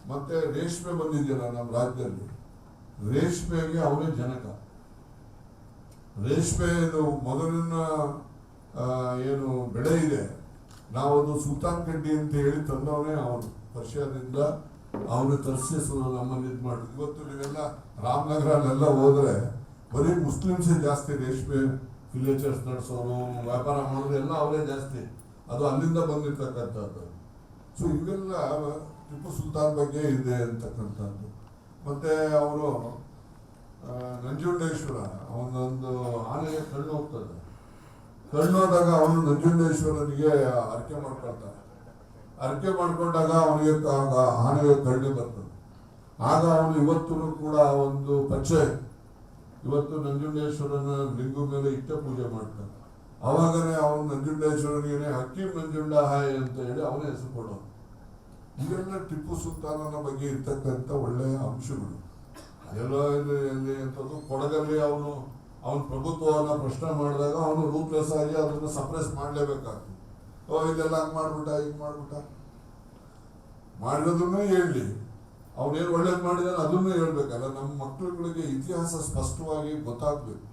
ಮತ್ತೆ ರೇಷ್ಮೆ ಬಂದಿದೆಯಲ್ಲ ನಮ್ಮ ರಾಜ್ಯದಲ್ಲಿ, ರೇಷ್ಮೆಗೆ ಅವನೇ ಜನಕ. ರೇಷ್ಮೆದು ಮೊದಲಿನ ಏನು ಬೆಳೆ ಇದೆ, ನಾವೊಂದು ಸುಲ್ತಾನ್ ಕಡ್ಡಿ ಅಂತ ಹೇಳಿ ತಂದವನೇ ಅವನು. ಪರ್ಷಿಯಾದಿಂದ ಅವನು ತರಿಸಿ ನಮ್ಮನ್ನು ಇದು ಮಾಡಿದ್ರು. ಇವತ್ತು ನೀವೆಲ್ಲ ರಾಮನಗರಲ್ಲೆಲ್ಲ ಹೋದ್ರೆ ಬರೀ ಮುಸ್ಲಿಮ್ಸೇ ಜಾಸ್ತಿ ರೇಷ್ಮೆ ವಿಲೇಜರ್ಸ್ ನಡೆಸೋರು, ವ್ಯಾಪಾರ ಮಾಡೋರು ಎಲ್ಲ ಅವರೇ ಜಾಸ್ತಿ. ಅದು ಅಲ್ಲಿಂದ ಬಂದಿರ್ತಕ್ಕಂಥದ್ದು. ಸೊ ಇವೆಲ್ಲ ಟಿಪ್ಪು ಸುಲ್ತಾನ್ ಬಗ್ಗೆ ಇದೆ ಅಂತಕ್ಕಂಥದ್ದು. ಮತ್ತೆ ಅವರು ನಂಜುಂಡೇಶ್ವರ ಅವನೊಂದು ಆನೆಗೆ ಕಣ್ಣು ಹೋಗ್ತದೆ, ಕಣ್ಣೋದಾಗ ಅವನು ನಂಜುಂಡೇಶ್ವರನಿಗೆ ಅರ್ಕೆ ಮಾಡ್ಕೊಳ್ತಾನೆ. ಅರ್ಕೆ ಮಾಡ್ಕೊಂಡಾಗ ಅವನಿಗೆ ಆನೆಗೆ ಕಣ್ಣು ಬರ್ತದೆ. ಆಗ ಅವನು ಇವತ್ತು ಕೂಡ ಒಂದು ಪಚ್ಚೆ, ಇವತ್ತು ನಂಜುಂಡೇಶ್ವರನ ಲಿಂಗು ಮೇಲೆ ಇಟ್ಟ ಪೂಜೆ ಮಾಡ್ತಾನೆ. ಅವಾಗನೇ ಅವನು ನಂಜುಂಡೇಶ್ವರನಿಗೆ ಹಕ್ಕೀಂ ನಂಜುಂಡ ಹಾಯ್ ಅಂತ ಹೇಳಿ ಅವನೇ ಹೆಸರು ಕೊಡೋನು. ಇವೆಲ್ಲ ಟಿಪ್ಪು ಸುಲ್ತಾನನ ಬಗ್ಗೆ ಇರ್ತಕ್ಕಂಥ ಒಳ್ಳೆಯ ಅಂಶಗಳು. ಎಲ್ಲ ಎಲ್ಲಿ ಅಂತದ್ದು ಕೊಡಗಲ್ಲಿ ಅವನ ಪ್ರಭುತ್ವವನ್ನು ಪ್ರಶ್ನೆ ಮಾಡಿದಾಗ ಅವನು ರೂಪ್ಲೆಸ್ ಆಗಿ ಅದನ್ನು ಸಪ್ರೆಸ್ ಮಾಡಲೇಬೇಕಾಗ್ತದೆ. ಇದೆಲ್ಲ ಹಂಗೆ ಮಾಡ್ಬಿಟ್ಟ, ಹಿಂಗೆ ಮಾಡ್ಬಿಟ್ಟ, ಮಾಡಿರೋದನ್ನೇ ಹೇಳಲಿ, ಅವನೇನು ಒಳ್ಳೇದು ಮಾಡಿದಾನೆ ಅದನ್ನು ಹೇಳ್ಬೇಕಲ್ಲ. ನಮ್ಮ ಮಕ್ಕಳುಗಳಿಗೆ ಇತಿಹಾಸ ಸ್ಪಷ್ಟವಾಗಿ ಗೊತ್ತಾಗ್ಬೇಕು.